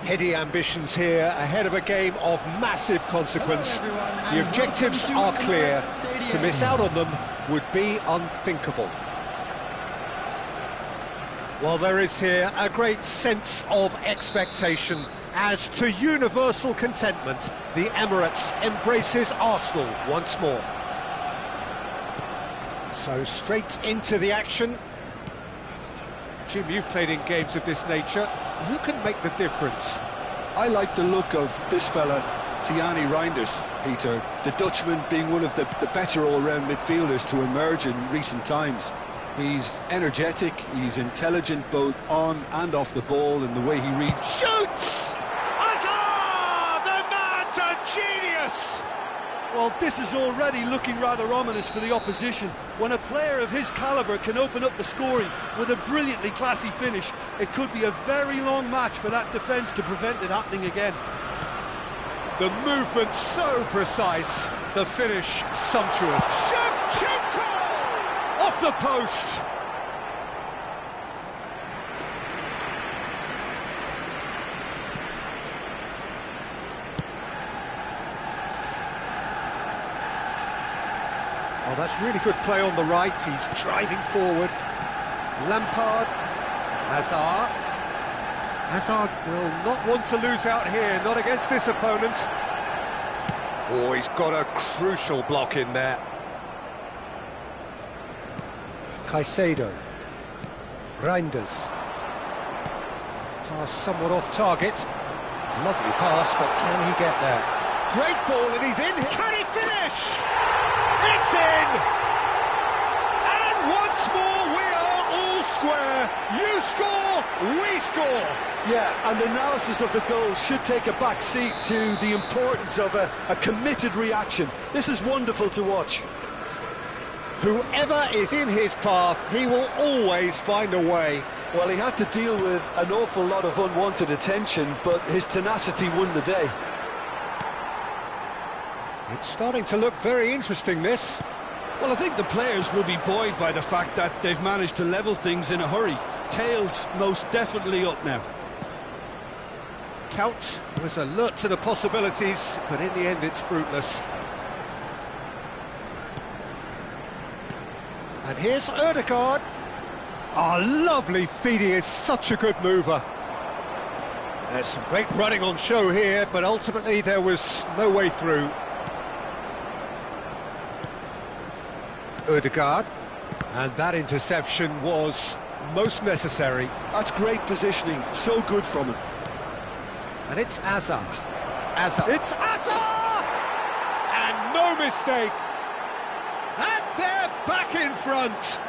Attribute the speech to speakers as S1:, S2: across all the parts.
S1: Heady ambitions here, ahead of a game of massive consequence. The objectives are clear. To miss out on them would be unthinkable. Well, there is here a great sense of expectation as, to universal contentment, the Emirates embraces Arsenal once more. So straight into the action. Jim, you've played in games of this nature. Who can make the difference?
S2: I like the look of this fella, Thierry Reinders, Peter. The Dutchman being one of the better all-round midfielders to emerge in recent times. He's energetic, he's intelligent both on and off the ball in the way he reads.
S1: Shoots! Hazard! The man's a genius!
S3: Well, this is already looking rather ominous for the opposition. When a player of his calibre can open up the scoring with a brilliantly classy finish, it could be a very long match for that defence to prevent it happening again.
S1: The movement so precise, the finish sumptuous. Shevchenko! Off the post! Oh, that's really good play on the right. He's driving forward. Lampard. Hazard. Hazard will not want to lose out here, not against this opponent. Oh, he's got a crucial block in there. Caicedo. Reinders. Pass somewhat off target. Lovely pass, but can he get there? Great ball, and he's in. Can he finish? It's in! And once more we are all square. You score, we score.
S3: Yeah, and analysis of the goal should take a back seat to the importance of a committed reaction. This is wonderful to watch.
S1: Whoever is in his path, he will always find a way.
S2: Well, he had to deal with an awful lot of unwanted attention, but his tenacity won the day.
S1: It's starting to look very interesting, this.
S3: Well, I think the players will be buoyed by the fact that they've managed to level things in a hurry. Tails most definitely up now.
S1: Count was alert to the possibilities, but in the end it's fruitless. And here's Ødegaard. Oh, lovely feed, he is such a good mover. There's some great running on show here, but ultimately there was no way through. Ødegaard, and that interception was most necessary.
S2: That's great positioning, so good from him.
S1: And it's Hazard. It's Hazard! And no mistake. And they're back in front.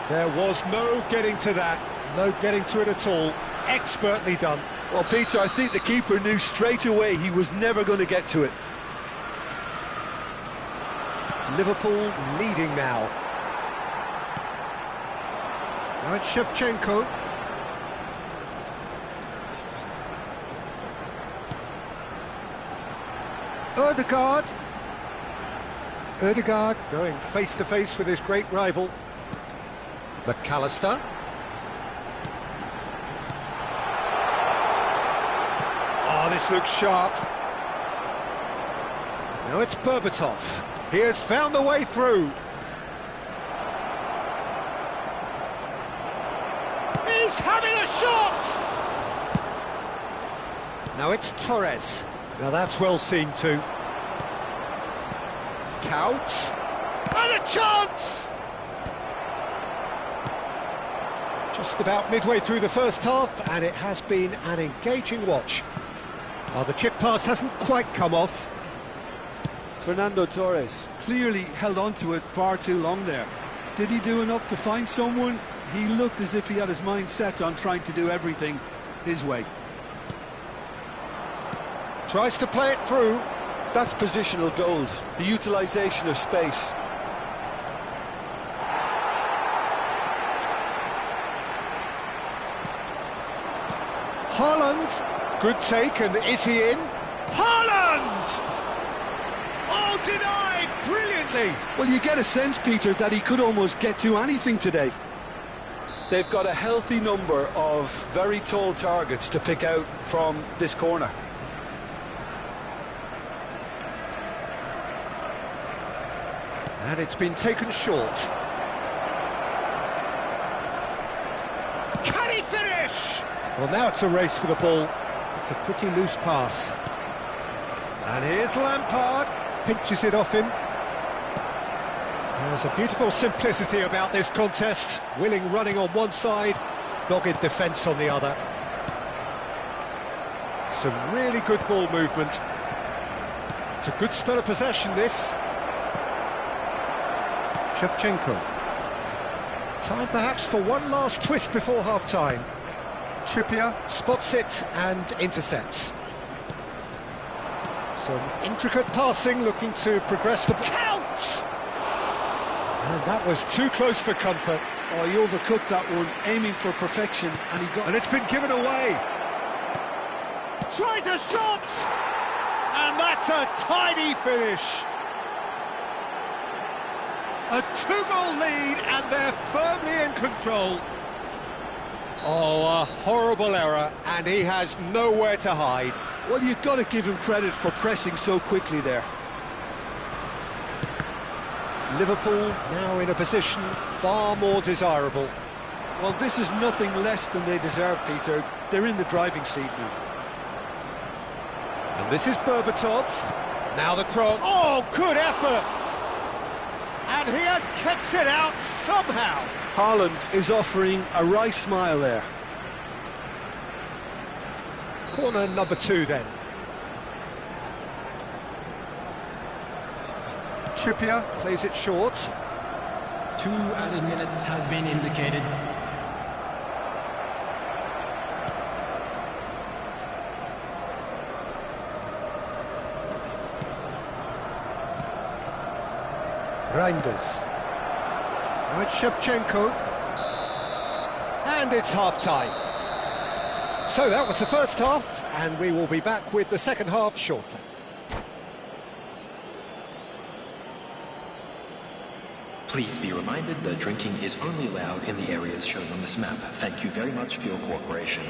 S1: There was no getting to that, no getting to it at all. Expertly done.
S2: Well, Peter, I think the keeper knew straight away he was never going to get to it.
S1: Liverpool leading now. Now it's Shevchenko. Ødegaard. Ødegaard going face-to-face with his great rival. McAllister. Oh, this looks sharp. Now it's Berbatov. He has found the way through. He's having a shot! Now it's Torres. Now that's well seen too. Couch. And a chance! Just about midway through the first half, and it has been an engaging watch. Well, the chip pass hasn't quite come off.
S2: Fernando Torres.
S3: Clearly held on to it far too long there. Did he do enough to find someone? He looked as if he had his mind set on trying to do everything his way.
S1: Tries to play it through.
S2: That's positional gold, the utilisation of space.
S1: Haaland, good take, and is he in? Haaland! Oh, denied brilliantly.
S2: Well, you get a sense, Peter, that he could almost get to anything today. They've got a healthy number of very tall targets to pick out from this corner.
S1: And it's been taken short. Can he finish? Well, now it's a race for the ball. It's a pretty loose pass. And here's Lampard. Pinches it off him. There's a beautiful simplicity about this contest. Willing running on one side, dogged defence on the other. Some really good ball movement. It's a good spell of possession, this. Shevchenko. Time perhaps for one last twist before half-time. Trippier spots it and intercepts. Some intricate passing, looking to progress the... Count! And that was too close for comfort.
S2: Oh, he overcooked that one, aiming for perfection, and he got...
S1: And it's been given away. Tries a shot! And that's a tidy finish. A two-goal lead, and they're firmly in control. Oh, a horrible error, and he has nowhere to hide.
S2: Well, you've got to give him credit for pressing so quickly there.
S1: Liverpool now in a position far more desirable.
S2: Well, this is nothing less than they deserve, Peter. They're in the driving seat now.
S1: And this is Berbatov. Now the cross. Oh, good effort! And he has kicked it out somehow.
S2: Haaland is offering a wry smile there.
S1: Corner number 2 then. Trippier plays it short.
S4: 2 added minutes has been indicated.
S1: Reinders. Now it's Shevchenko. And it's half-time. So that was the first half, and we will be back with the second half shortly.
S4: Please be reminded that drinking is only allowed in the areas shown on this map. Thank you very much for your cooperation.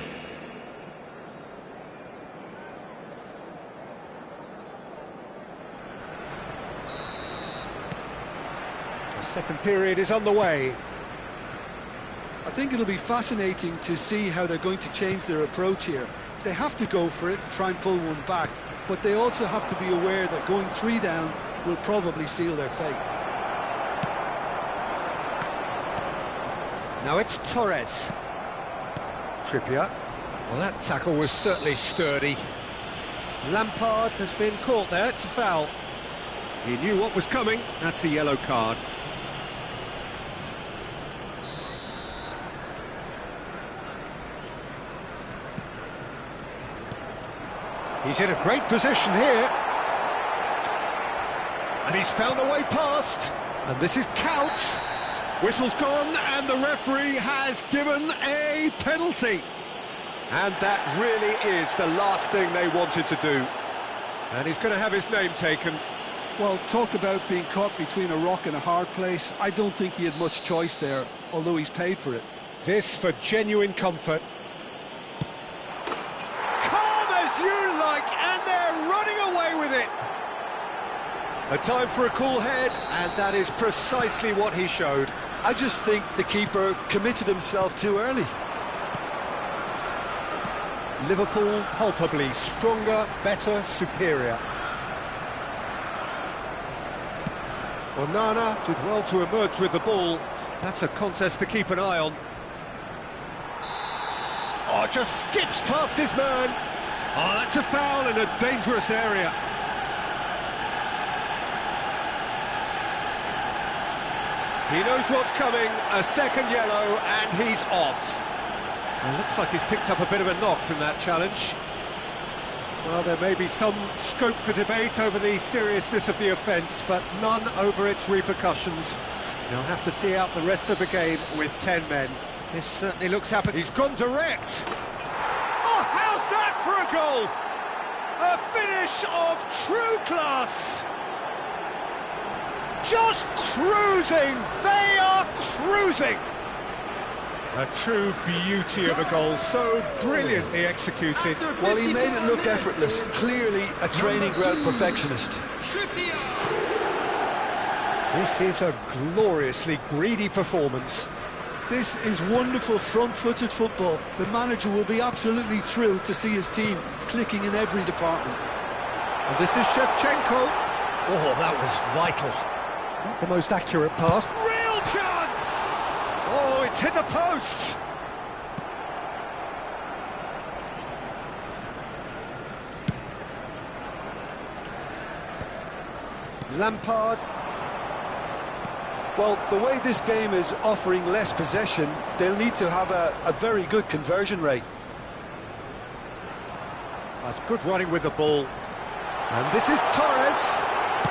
S1: The second period is underway.
S2: I think it'll be fascinating to see how they're going to change their approach here. They have to go for it, try and pull one back, but they also have to be aware that going 3 down will probably seal their fate.
S1: Now it's Torres. Trippier. Well, that tackle was certainly sturdy. Lampard has been caught there, it's a foul. He knew what was coming, that's a yellow card. He's in a great position here. And he's found a way past. And this is Count. Whistle's gone, and the referee has given a penalty. And that really is the last thing they wanted to do. And he's going to have his name taken.
S2: Well, talk about being caught between a rock and a hard place. I don't think he had much choice there, although he's paid for it.
S1: This for genuine comfort. Calm as you like, and they're running away with it. A time for a cool head, and that is precisely what he showed.
S2: I just think the keeper committed himself too early.
S1: Liverpool palpably stronger, better, superior. Onana did well to emerge with the ball. That's a contest to keep an eye on. Oh, just skips past his man. Oh, that's a foul in a dangerous area. He knows what's coming, a second yellow, and he's off. It looks like he's picked up a bit of a knock from that challenge. Well, there may be some scope for debate over the seriousness of the offence, but none over its repercussions. They'll have to see out the rest of the game with 10 men. This certainly looks happening. He's gone direct. Oh, how's that for a goal? A finish of true class. Just cruising. They are cruising. A true beauty of a goal, so brilliantly executed.
S2: Well, he made it look effortless, clearly a training ground perfectionist.
S1: This is a gloriously greedy performance.
S2: This is wonderful front-footed football. The manager will be absolutely thrilled to see his team clicking in every department.
S1: And this is Shevchenko. Oh, that was vital. Not the most accurate pass. Real chance! Oh, it's hit the post! Lampard.
S2: Well, the way this game is offering less possession, they'll need to have a very good conversion rate.
S1: That's good running with the ball. And this is Torres.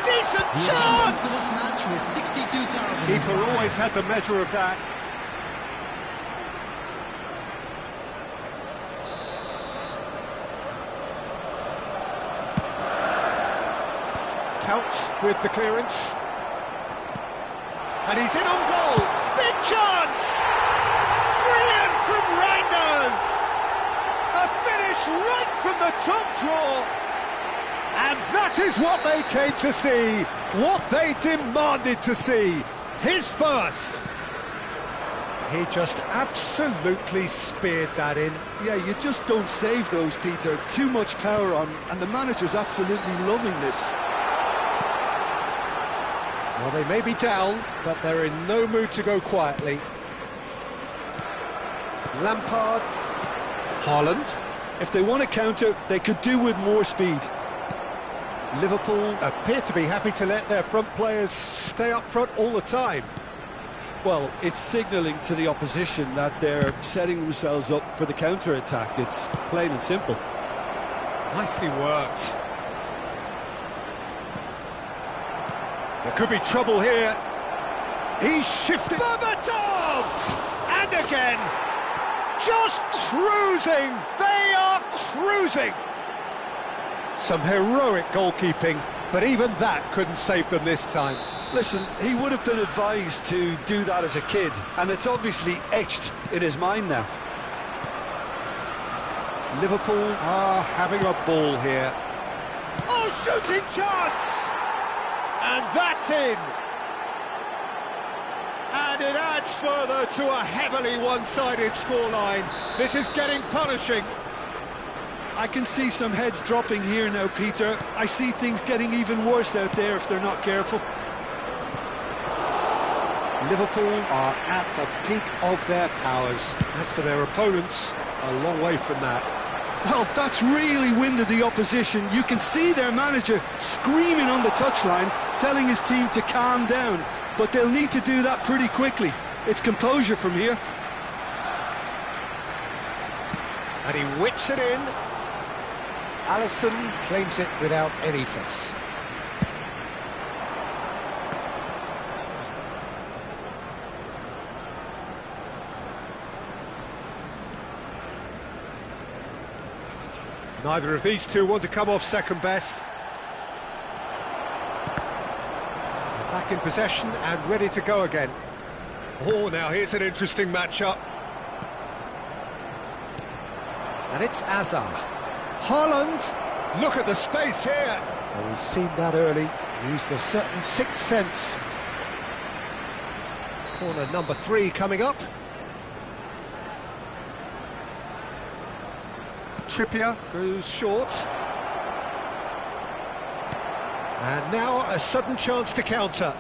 S1: Decent chance!
S4: For this match was 62,000.
S1: Keeper always had the measure of that. Counts with the clearance. And he's in on goal. Big chance! Brilliant from Reinders! A finish right from the top draw. And that is what they came to see, what they demanded to see. His first. He just absolutely speared that in.
S2: Yeah, you just don't save those, Peter. Too much power on, and the manager's absolutely loving this.
S1: Well, they may be down, but they're in no mood to go quietly. Lampard. Haaland.
S2: If they want to counter, they could do with more speed.
S1: Liverpool appear to be happy to let their front players stay up front all the time.
S2: Well, it's signalling to the opposition that they're setting themselves up for the counter-attack. It's plain and simple.
S1: Nicely worked. There could be trouble here. He's shifted. Berbatov! And again. Just cruising. They are cruising. Some heroic goalkeeping, but even that couldn't save them this time.
S2: Listen, he would have been advised to do that as a kid, and it's obviously etched in his mind now.
S1: Liverpool are having a ball here. Oh, shooting chance! And that's in! And it adds further to a heavily one-sided scoreline. This is getting punishing.
S2: I can see some heads dropping here now, Peter. I see things getting even worse out there if they're not careful.
S1: Liverpool are at the peak of their powers. As for their opponents, a long way from that.
S2: Well, that's really winded the opposition. You can see their manager screaming on the touchline, telling his team to calm down. But they'll need to do that pretty quickly. It's composure from here.
S1: And he whips it in. Alisson claims it without any fuss. Neither of these two want to come off second best. They're back in possession and ready to go again. Oh, now here's an interesting matchup. And it's Azar. Haaland, look at the space here. Well, we've seen that early. Used a certain sixth sense. Corner number 3 coming up. Trippier goes short. And now a sudden chance to counter.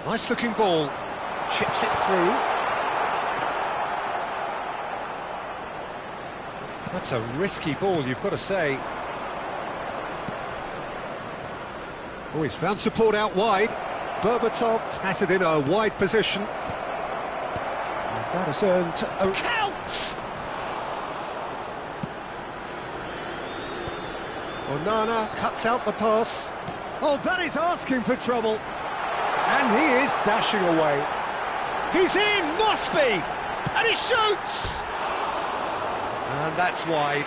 S1: Nice looking ball. Chips it through. That's a risky ball, you've got to say. Oh, he's found support out wide. Berbatov has it in a wide position. And that has earned a count! Onana cuts out the pass. Oh, that is asking for trouble. And he is dashing away. He's in, must be! And he shoots! And that's wide.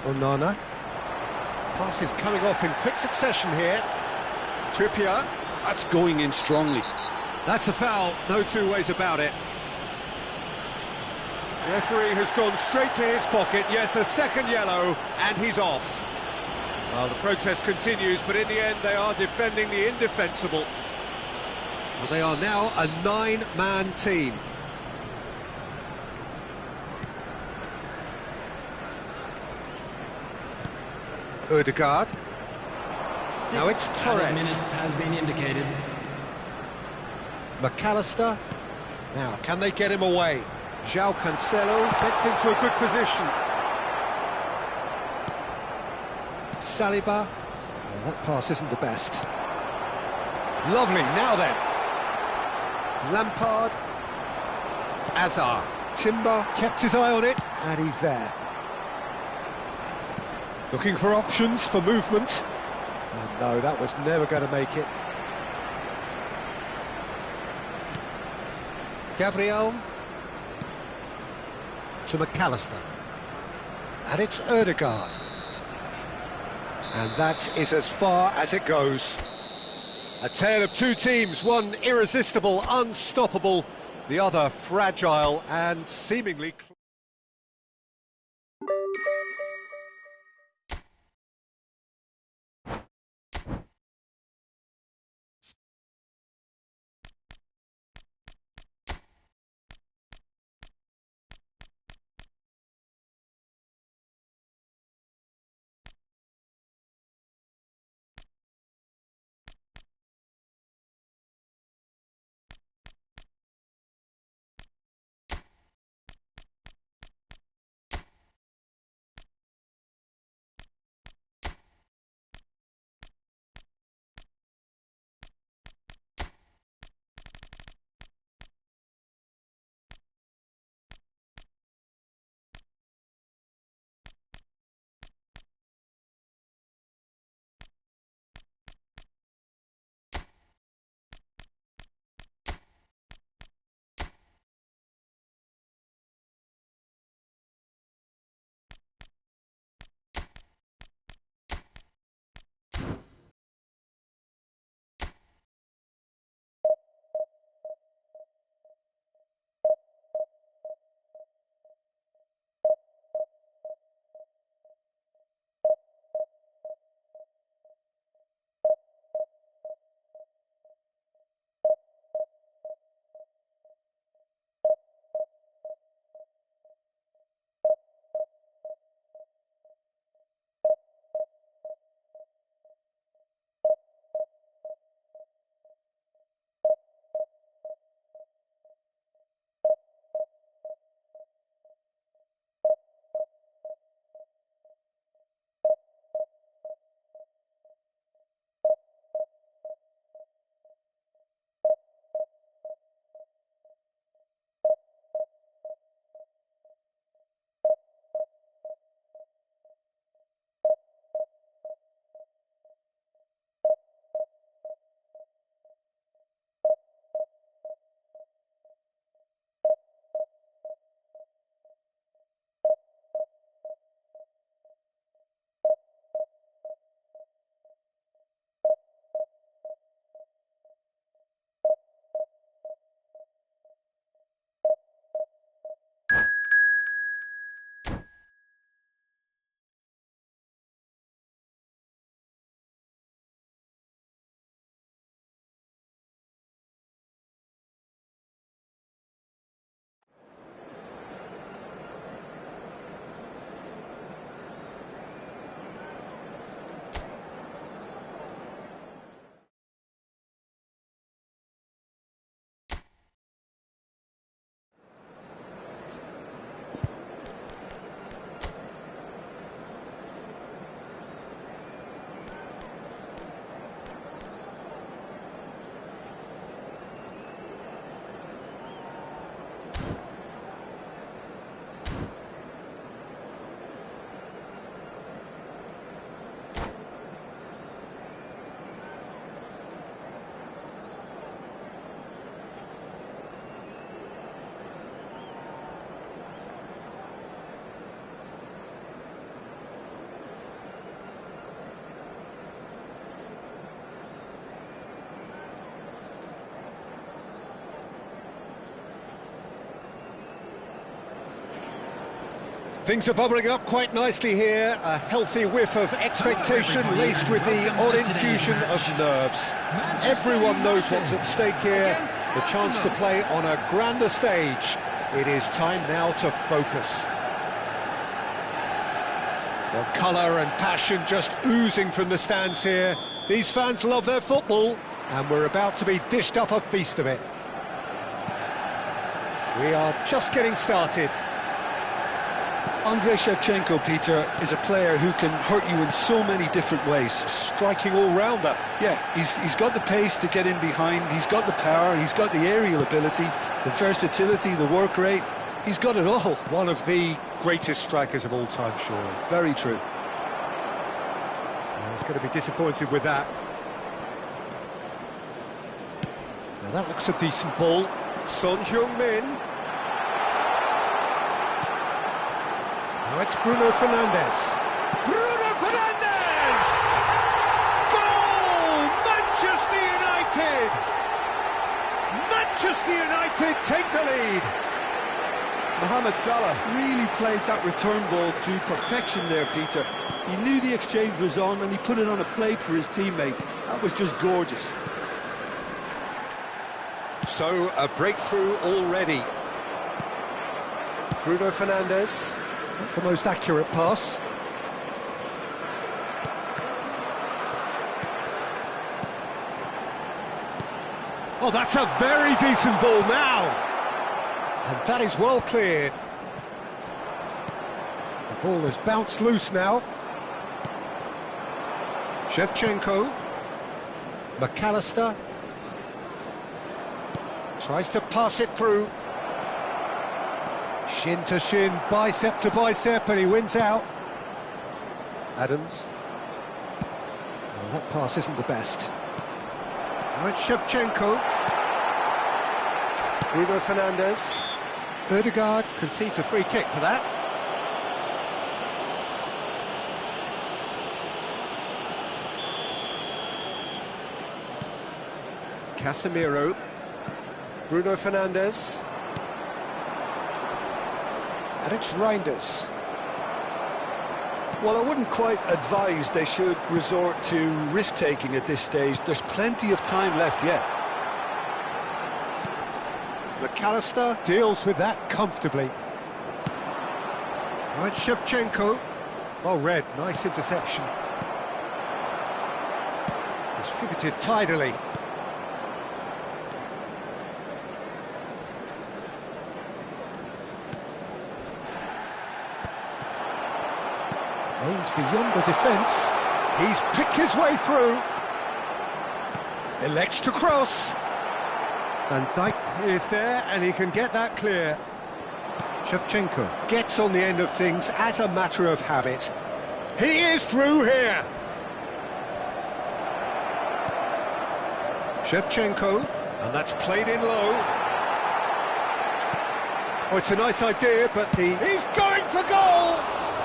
S1: Onana. Passes coming off in quick succession here.
S2: Trippier, that's going in strongly.
S1: That's a foul, no two ways about it. The referee has gone straight to his pocket. Yes, a second yellow, and he's off. Well, the protest continues, but in the end they are defending the indefensible. Well, they are now a 9-man team. Ødegaard. Now it's Torres.
S4: Minutes has been indicated.
S1: McAllister. Now, can they get him away? João Cancelo gets into a good position. Saliba. Well, that pass isn't the best. Lovely, now then. Lampard. Azar. Timber kept his eye on it, and he's there. Looking for options for movement. Oh, no, that was never going to make it. Gabriel to McAllister. And it's Ødegaard. And that is as far as it goes. A tale of two teams, one irresistible, unstoppable, the other fragile and seemingly... Things are bubbling up quite nicely here. A healthy whiff of expectation laced with the odd infusion of nerves. Everyone knows what's at stake here. The chance to play on a grander stage. It is time now to focus. Well, colour and passion just oozing from the stands here. These fans love their football, and we're about to be dished up a feast of it. We are just getting started.
S2: Andrei Shevchenko, Peter, is a player who can hurt you in so many different ways.
S1: A striking all-rounder.
S2: Yeah, he's got the pace to get in behind, he's got the power, he's got the aerial ability, the versatility, the work rate. He's got it all.
S1: One of the greatest strikers of all time, surely.
S2: Very true.
S1: He's going to be disappointed with that. Now that looks a decent ball. Son Heung-min. Now it's Bruno Fernandes. Bruno Fernandes! Goal! Manchester United! Manchester United take the lead.
S2: Mohamed Salah really played that return ball to perfection there, Peter. He knew the exchange was on and he put it on a plate for his teammate. That was just gorgeous.
S1: So, a breakthrough already. Bruno Fernandes. Not the most accurate pass. Oh, that's a very decent ball now. And that is well cleared. The ball has bounced loose now. Shevchenko. McAllister. Tries to pass it through. Shin to shin, bicep to bicep, and he wins out. Adams. Oh, that pass isn't the best. Now it's Shevchenko. Bruno Fernandes. Ødegaard concedes a free kick for that. Casemiro. Bruno Fernandes. And it's Reinders.
S2: Well, I wouldn't quite advise they should resort to risk-taking at this stage. There's plenty of time left yet.
S1: McAllister deals with that comfortably. Now it's Shevchenko. Well read, nice interception. Distributed tidily. Aims beyond the defence. He's picked his way through. Elects to cross. Van Dijk is there and he can get that clear. Shevchenko gets on the end of things as a matter of habit. He is through here. Shevchenko, and that's played in low. Oh, it's a nice idea, but he's going for goal!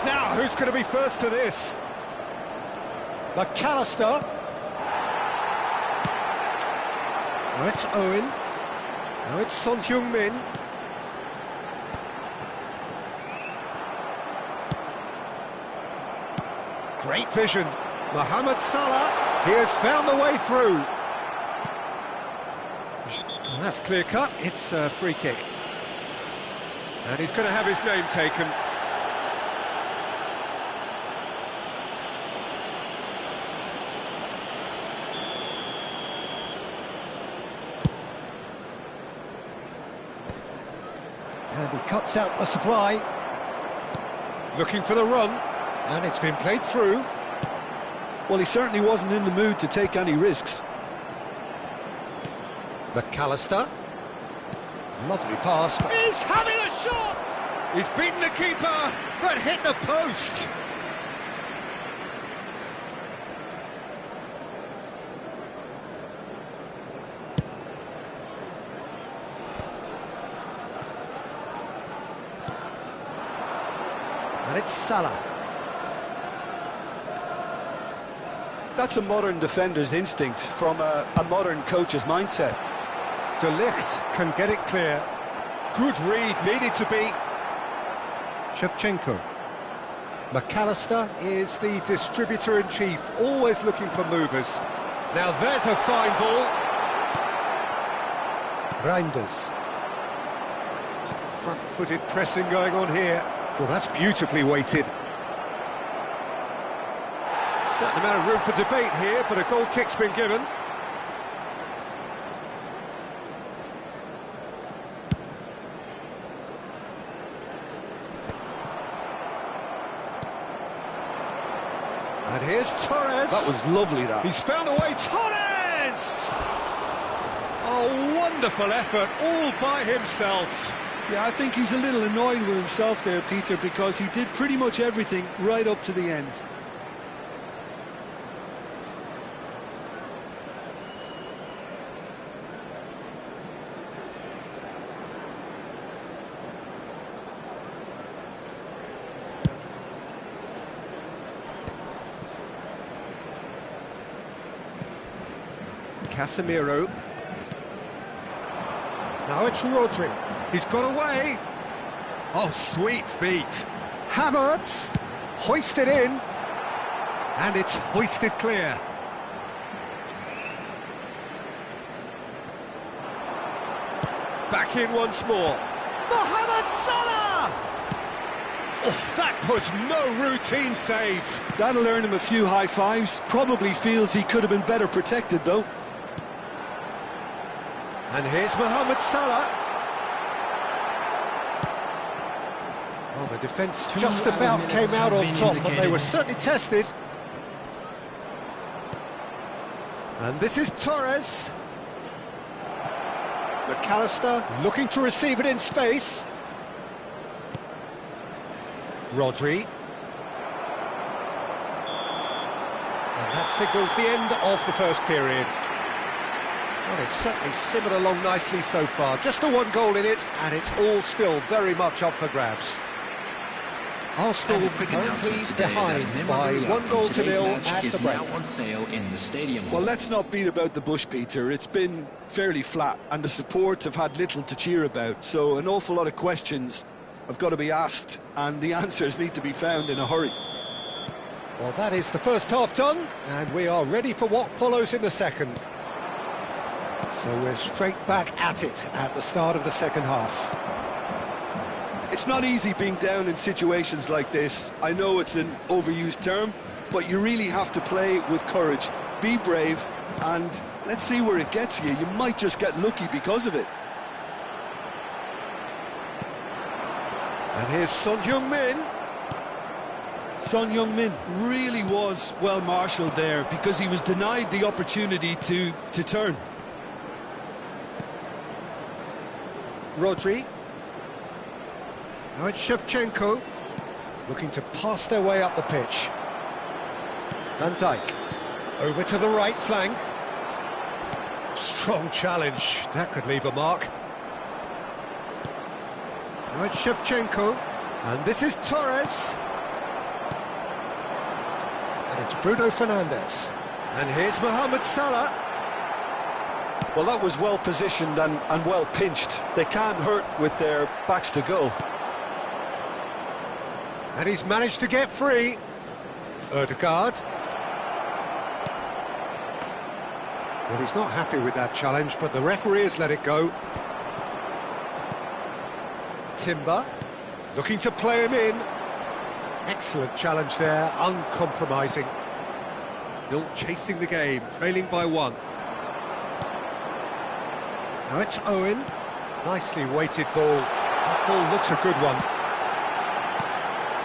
S1: Now, who's going to be first to this? McAllister. Now it's Owen. Now it's Son Heung-min. Great vision. Mohamed Salah. He has found the way through. And that's clear cut. It's a free kick. And he's going to have his name taken. And he cuts out the supply. Looking for the run. And it's been played through.
S2: Well, he certainly wasn't in the mood to take any risks.
S1: McAllister. Lovely pass. He's having a shot! He's beaten the keeper, but hit the post. And it's Salah.
S2: That's a modern defender's instinct from a modern coach's mindset.
S1: De Ligt can get it clear. Good read, needed to be. Shevchenko. McAllister is the distributor-in-chief, always looking for movers. Now there's a fine ball. Reinders. Front-footed pressing going on here. Well, that's beautifully weighted. Certain amount of room for debate here, but a goal kick's been given. And here's Torres.
S2: That was lovely, that.
S1: He's found a way. Torres! Oh, wonderful effort, all by himself.
S2: Yeah, I think he's a little annoyed with himself there, Peter, because he did pretty much everything right up to the end.
S1: Casemiro. Now it's Rodri. He's got away. Oh, sweet feet. Havertz. Hoisted in. And it's hoisted clear. Back in once more. Mohamed Salah! Oh, that was no routine save.
S2: That'll earn him a few high fives. Probably feels he could have been better protected, though.
S1: And here's Mohamed Salah. Well, the defence just about came out on top, but they were certainly tested. And this is Torres. McAllister looking to receive it in space. Rodri. And that signals the end of the first period. Well, it's certainly simmered along nicely so far. Just the one goal in it, and it's all still very much up for grabs. Arsenal currently behind by 1-0 at the break.
S4: On sale in the stadium.
S2: Well, let's not beat about the bush, Peter. It's been fairly flat, and the support have had little to cheer about. So an awful lot of questions have got to be asked, and the answers need to be found in a hurry.
S1: Well, that is the first half done, and we are ready for what follows in the second. So we're straight back at it at the start of the second half.
S2: It's not easy being down in situations like this. I know it's an overused term, but you really have to play with courage. Be brave, and let's see where it gets you. You might just get lucky because of it.
S1: And here's Son Heung-min.
S3: Son Heung-min really was well marshalled there because he was denied the opportunity to turn.
S1: Rodri. Now it's Shevchenko, looking to pass their way up the pitch. Van Dijk, over to the right flank. Strong challenge, that could leave a mark. Now it's Shevchenko, and this is Torres. And it's Bruno Fernandes. And here's Mohamed Salah.
S2: Well, that was well positioned and well pinched. They can't hurt with their backs to goal.
S1: And he's managed to get free. Ødegaard. Well, he's not happy with that challenge, but the referee has let it go. Timber, looking to play him in. Excellent challenge there, uncompromising. Still chasing the game, trailing by 1. Now it's Owen. Nicely weighted ball. That ball looks a good one.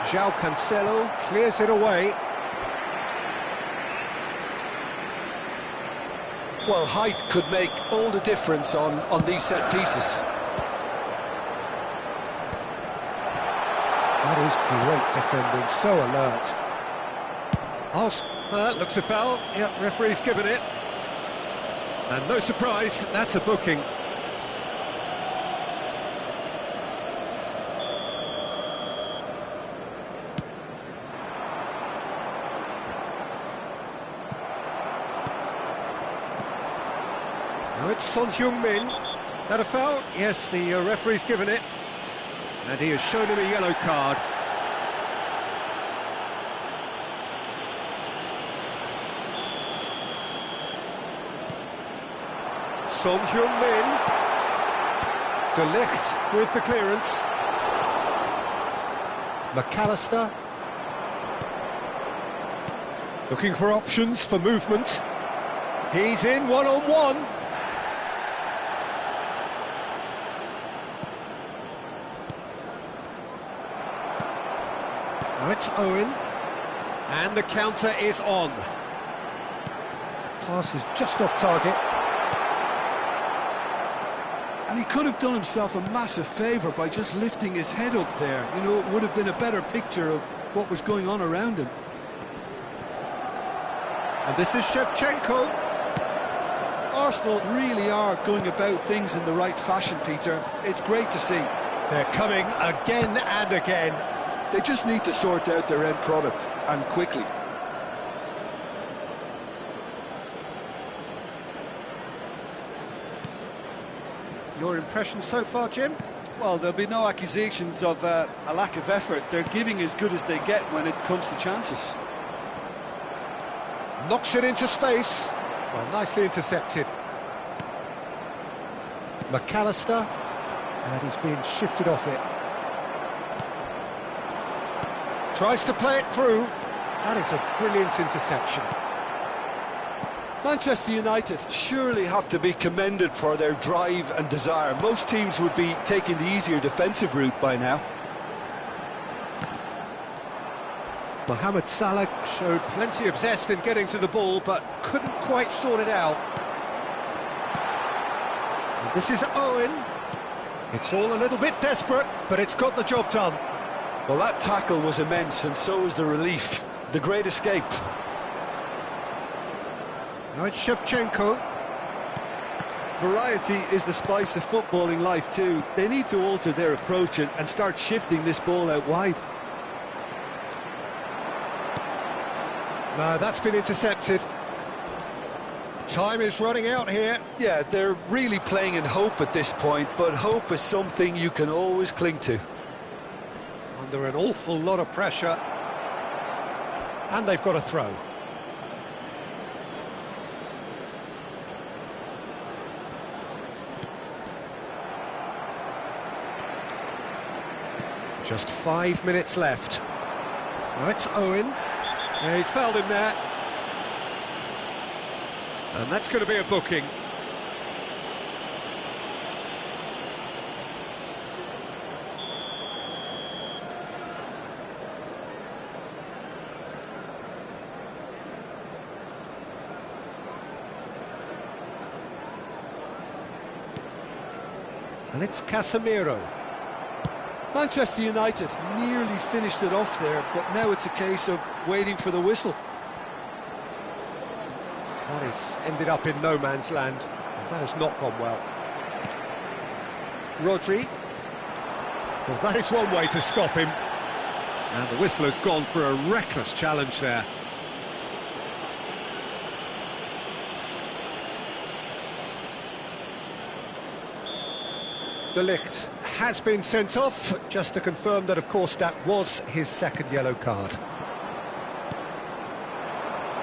S1: João Cancelo clears it away.
S2: Well, height could make all the difference on these set pieces.
S1: That is great defending, so alert. That looks a foul. Yep, referee's given it. And no surprise, that's a booking. Now it's Son Heung-min. That a foul? Yes, the referee's given it. And he has shown him a yellow card. Son Heung-min. De Ligt with the clearance. McAllister. Looking for options for movement. He's in one-on-one. Now it's Owen. And the counter is on. Pass is just off target.
S2: And he could have done himself a massive favour by just lifting his head up there. You know, it would have been a better picture of what was going on around him.
S1: And this is Shevchenko.
S2: Arsenal really are going about things in the right fashion, Peter. It's great to see.
S1: They're coming again and again.
S2: They just need to sort out their end product, and quickly.
S1: Your impression so far, Jim?
S3: Well, there'll be no accusations of a lack of effort. They're giving as good as they get when it comes to chances.
S1: Knocks it into space. Well, nicely intercepted. McAllister. And he's being shifted off it. Tries to play it through. That is a brilliant interception.
S2: Manchester United surely have to be commended for their drive and desire. Most teams would be taking the easier defensive route by now.
S1: Mohamed Salah showed plenty of zest in getting to the ball, but couldn't quite sort it out. And this is Owen. It's all a little bit desperate, but it's got the job done.
S2: Well, that tackle was immense, and so was the relief. The great escape.
S1: Now it's Shevchenko.
S3: Variety is the spice of footballing life too. They need to alter their approach and start shifting this ball out wide.
S1: No, that's been intercepted. Time is running out here.
S2: Yeah, they're really playing in hope at this point, but hope is something you can always cling to.
S1: Under an awful lot of pressure. And they've got a throw. Just 5 minutes left. Now it's Owen. Yeah, he's fouled him there. And that's going to be a booking. And it's Casemiro.
S3: Manchester United nearly finished it off there, but now it's a case of waiting for the whistle.
S1: That has ended up in no man's land. That has not gone well. Rodri. Well, that is one way to stop him. And the whistle has gone for a reckless challenge there. De Ligt has been sent off, just to confirm that, of course, that was his second yellow card.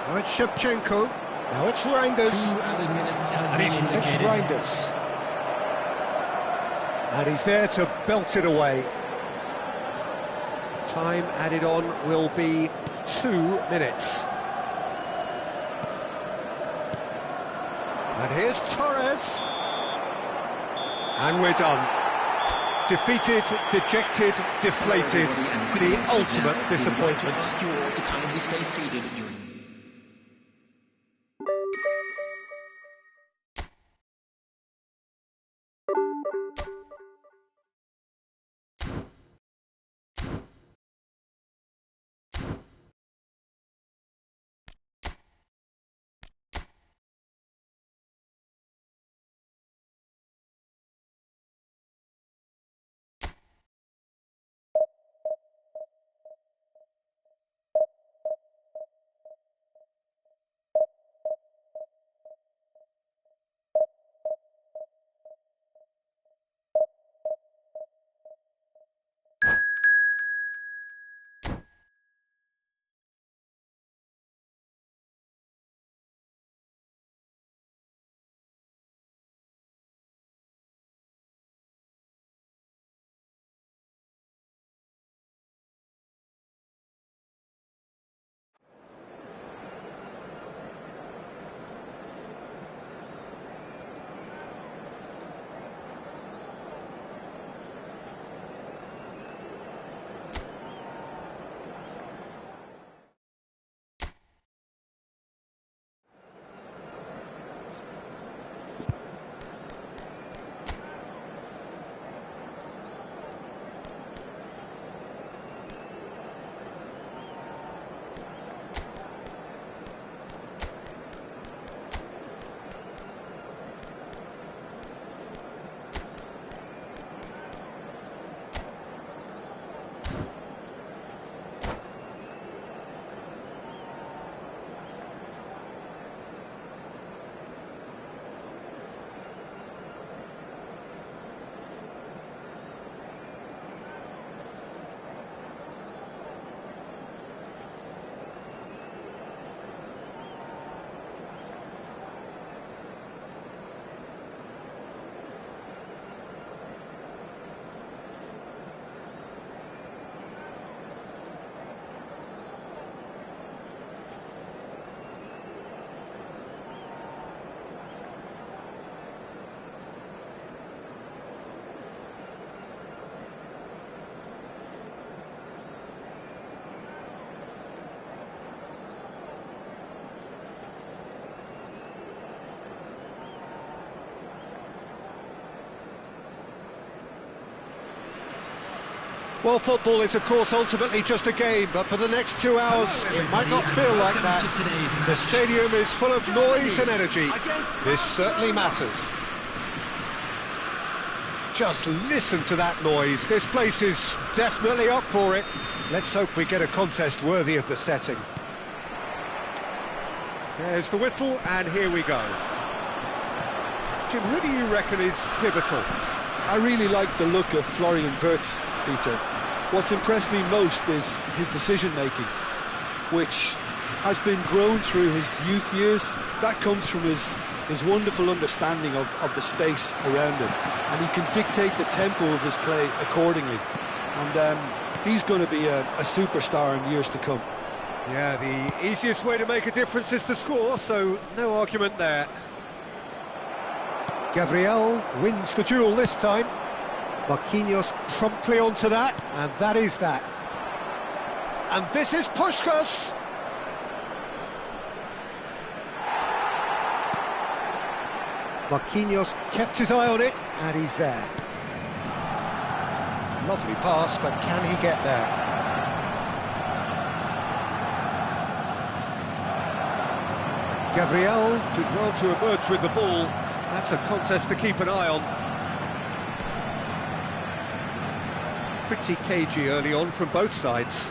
S1: Now it's Shevchenko. Now it's Reinders. And it's Reinders. And he's there to belt it away. Time added on will be 2 minutes. And here's Torres. And we're done. Defeated, dejected, deflated. The ultimate disappointment. Well, football is, of course, ultimately just a game, but for the next 2 hours, it might not feel like that. The stadium is full of noise and energy. This certainly matters. Just listen to that noise. This place is definitely up for it. Let's hope we get a contest worthy of the setting. There's the whistle, and here we go. Jim, who do you reckon is pivotal?
S2: I really like the look of Florian Wirtz, Peter. What's impressed me most is his decision-making, which has been grown through his youth years. That comes from his wonderful understanding of the space around him, and he can dictate the tempo of his play accordingly. And he's going to be a superstar in years to come.
S1: Yeah, the easiest way to make a difference is to score, so no argument there. Gabriel wins the duel this time. Marquinhos promptly onto that, and that is that. And this is Puskás. Marquinhos kept his eye on it, and he's there. Lovely pass, but can he get there? Gabriel did well to emerge with the ball. That's a contest to keep an eye on. Pretty cagey early on from both sides.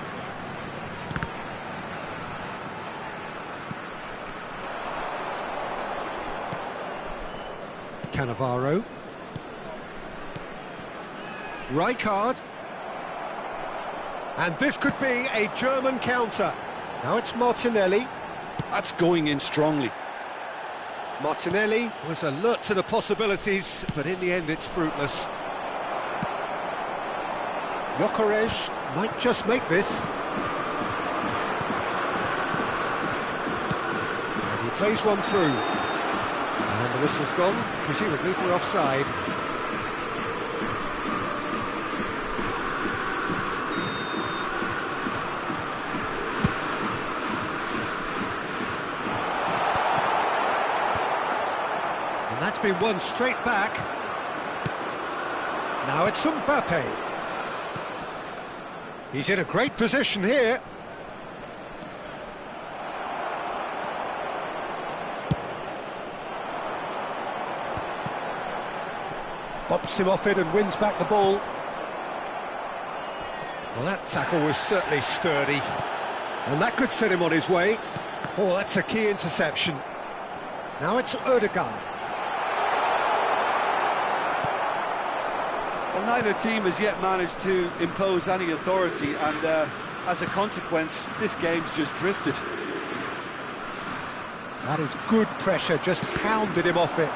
S1: Cannavaro. Rijkaard. And this could be a German counter. Now it's Martinelli.
S2: That's going in strongly.
S1: Martinelli was alert to the possibilities, but in the end it's fruitless. Gyökeres might just make this. And he plays one through. And the whistle's gone, presumably for offside. And that's been won straight back. Now it's Mbappe. He's in a great position here. Bops him off it and wins back the ball. Well, that tackle was certainly sturdy. And that could set him on his way. Oh, that's a key interception. Now it's Ødegaard.
S3: Well, neither team has yet managed to impose any authority, and as a consequence, this game's just drifted.
S1: That is good pressure, just hounded him off it.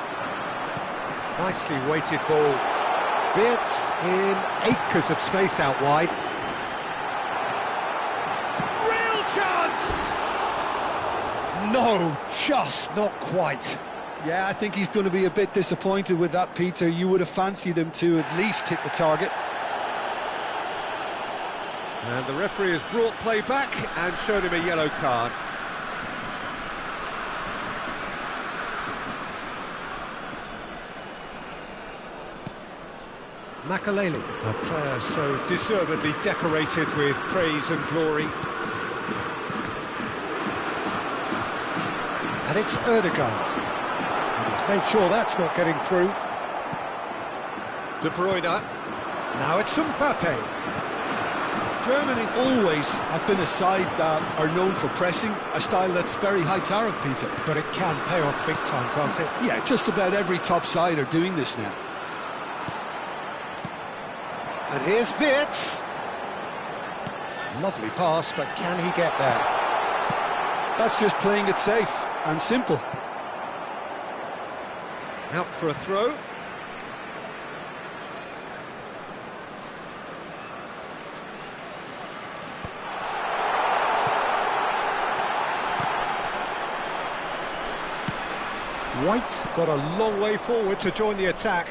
S1: Nicely weighted ball. Wirtz in acres of space out wide. Real chance! No, just not quite.
S2: Yeah, I think he's going to be a bit disappointed with that, Peter. You would have fancied him to at least hit the target.
S1: And the referee has brought play back and shown him a yellow card. Makaleli, a player so deservedly decorated with praise and glory. And it's Ødegaard. And he's made sure that's not getting through. De Bruyne. Now it's Mbappe.
S2: Germany always have been a side that are known for pressing, a style that's very high tariff, Peter.
S1: But it can pay off big time, can't it?
S2: Yeah, just about every top side are doing this now.
S1: And here's Wirtz. Lovely pass, but can he get there?
S2: That's just playing it safe and simple.
S1: Out for a throw. White got a long way forward to join the attack.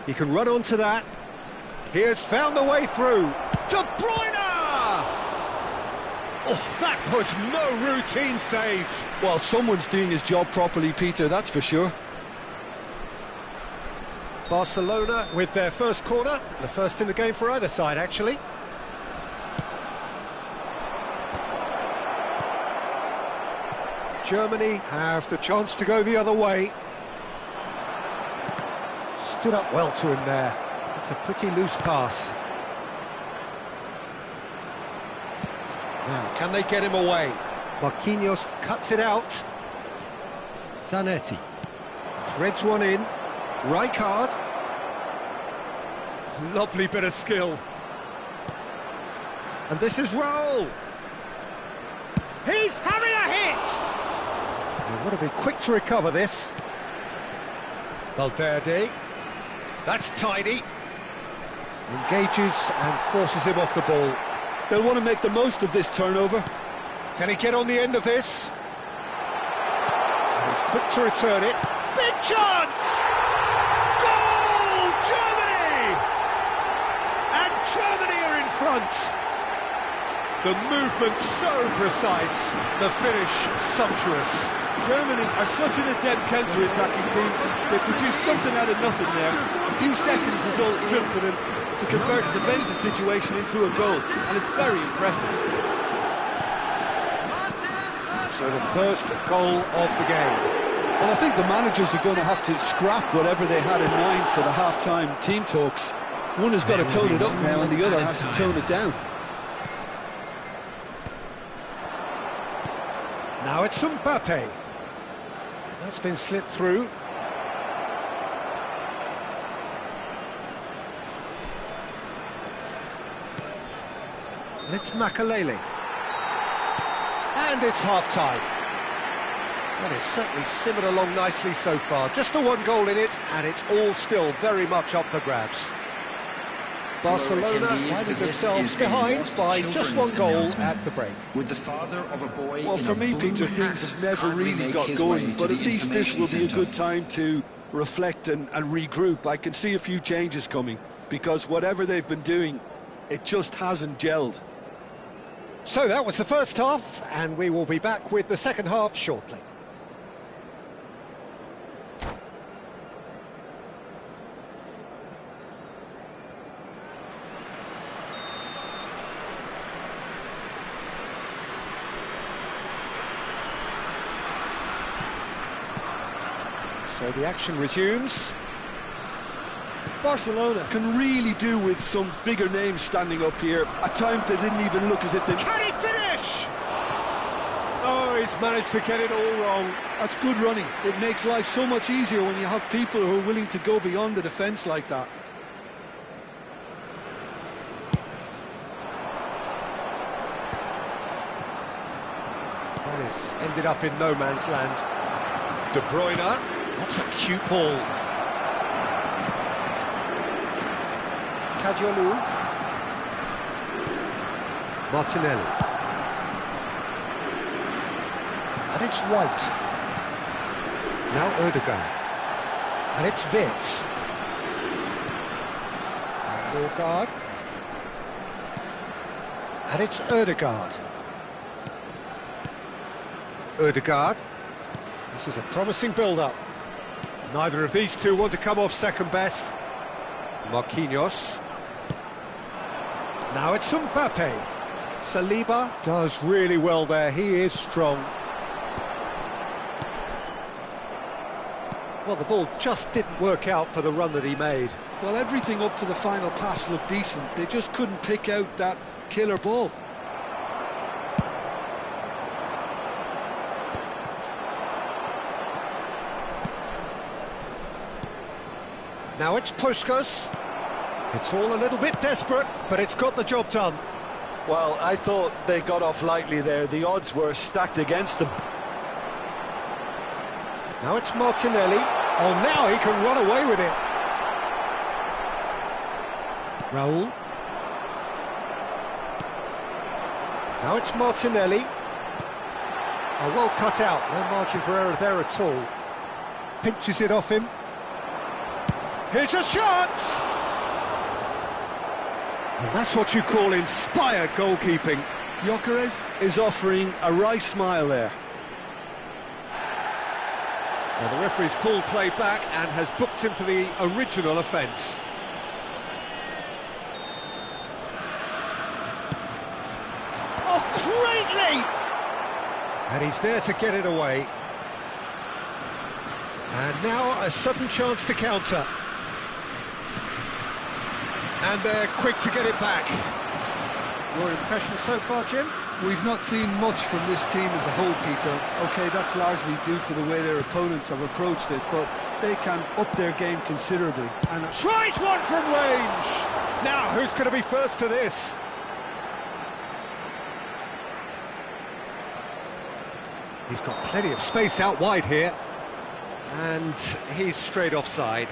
S1: He can run onto that. He has found the way through. De Bruyne! Oh, that was no routine save.
S2: Well, someone's doing his job properly, Peter, that's for sure.
S1: Barcelona with their first corner, the first in the game for either side, actually. Germany have the chance to go the other way. Stood up well to him there. It's a pretty loose pass. Now, can they get him away? Marquinhos cuts it out. Zanetti threads one in. Rijkaard. Lovely bit of skill. And this is Raul. He's having a hit! They want to be quick to recover this. Valverde. That's tidy. Engages and forces him off the ball.
S2: They'll want to make the most of this turnover.
S1: Can he get on the end of this? And he's quick to return it. Big chance! Goal! Germany! And Germany are in front. The movement so precise, the finish sumptuous.
S3: Germany are such an adept counter-attacking team. They produced something out of nothing there. A few seconds was all it took for them to convert a defensive situation into a goal, and it's very impressive.
S1: So the first goal of the game.
S2: Well, I think the managers are going to have to scrap whatever they had in mind for the half-time team talks. One has got to tone it up now, and the other has to tone it down.
S1: Now it's Mbappe. That's been slipped through. And it's Makalele. And it's half-time. Well, it's certainly simmered along nicely so far. Just the one goal in it, and it's all still very much up for grabs. Barcelona finding themselves behind by just one goal at the break.
S4: With the father of a boy.
S2: Well, for me, Peter, things have never really got going, but at least this will be a good time to reflect and regroup. I can see a few changes coming, because whatever they've been doing, it just hasn't gelled.
S1: So that was the first half, and we will be back with the second half shortly. So the action resumes.
S2: Barcelona can really do with some bigger names standing up here. At times they didn't even look as if they...
S1: Can he finish? Oh, he's managed to get it all wrong.
S2: That's good running. It makes life so much easier when you have people who are willing to go beyond the defence like that.
S1: This ended up in no man's land. De Bruyne. That's a cute ball. Cajolu. Martinelli. And it's White. Now Ødegaard. And it's Vitz. Ødegaard. And it's Ødegaard. Ødegaard. This is a promising build-up. Neither of these two want to come off second best. Marquinhos. Now it's Mbappe. Saliba does really well there. He is strong. Well, the ball just didn't work out for the run that he made.
S2: Well, everything up to the final pass looked decent. They just couldn't pick out that killer ball.
S1: Now it's Puskas. It's all a little bit desperate, but it's got the job done.
S2: Well, I thought they got off lightly there. The odds were stacked against them.
S1: Now it's Martinelli. Oh, now he can run away with it. Raul. Now it's Martinelli. Oh, well cut out. No margin for error there at all. Pinches it off him. Here's a shot! And that's what you call inspired goalkeeping.
S2: Gyökeres is offering a wry smile there.
S1: Well, the referee's pulled play back and has booked him for the original offence. Oh, great leap! And he's there to get it away. And now a sudden chance to counter. And they're quick to get it back. Your impression so far, Jim?
S2: We've not seen much from this team as a whole, Peter. OK, that's largely due to the way their opponents have approached it, but they can up their game considerably. And
S1: tries one from range! Now, who's going to be first to this? He's got plenty of space out wide here. And he's straight offside.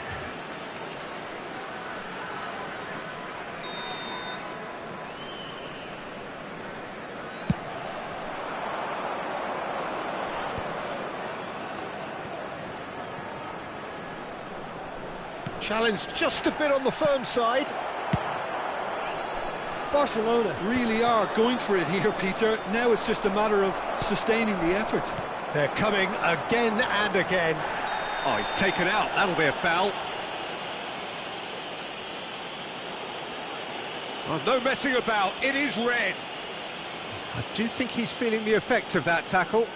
S1: Challenge just a bit on the firm side.
S2: Barcelona really are going for it here, Peter. Now it's just a matter of sustaining the effort.
S1: They're coming again and again. Oh, he's taken out. That'll be a foul. Oh, no messing about. It is red. I do think he's feeling the effects of that tackle.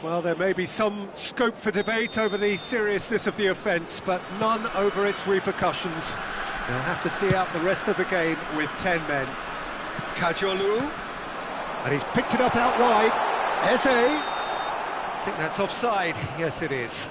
S1: Well, there may be some scope for debate over the seriousness of the offence, but none over its repercussions. They'll have to see out the rest of the game with 10 men. Kajolu. And he's picked it up out wide. Eze. I think that's offside. Yes, it is.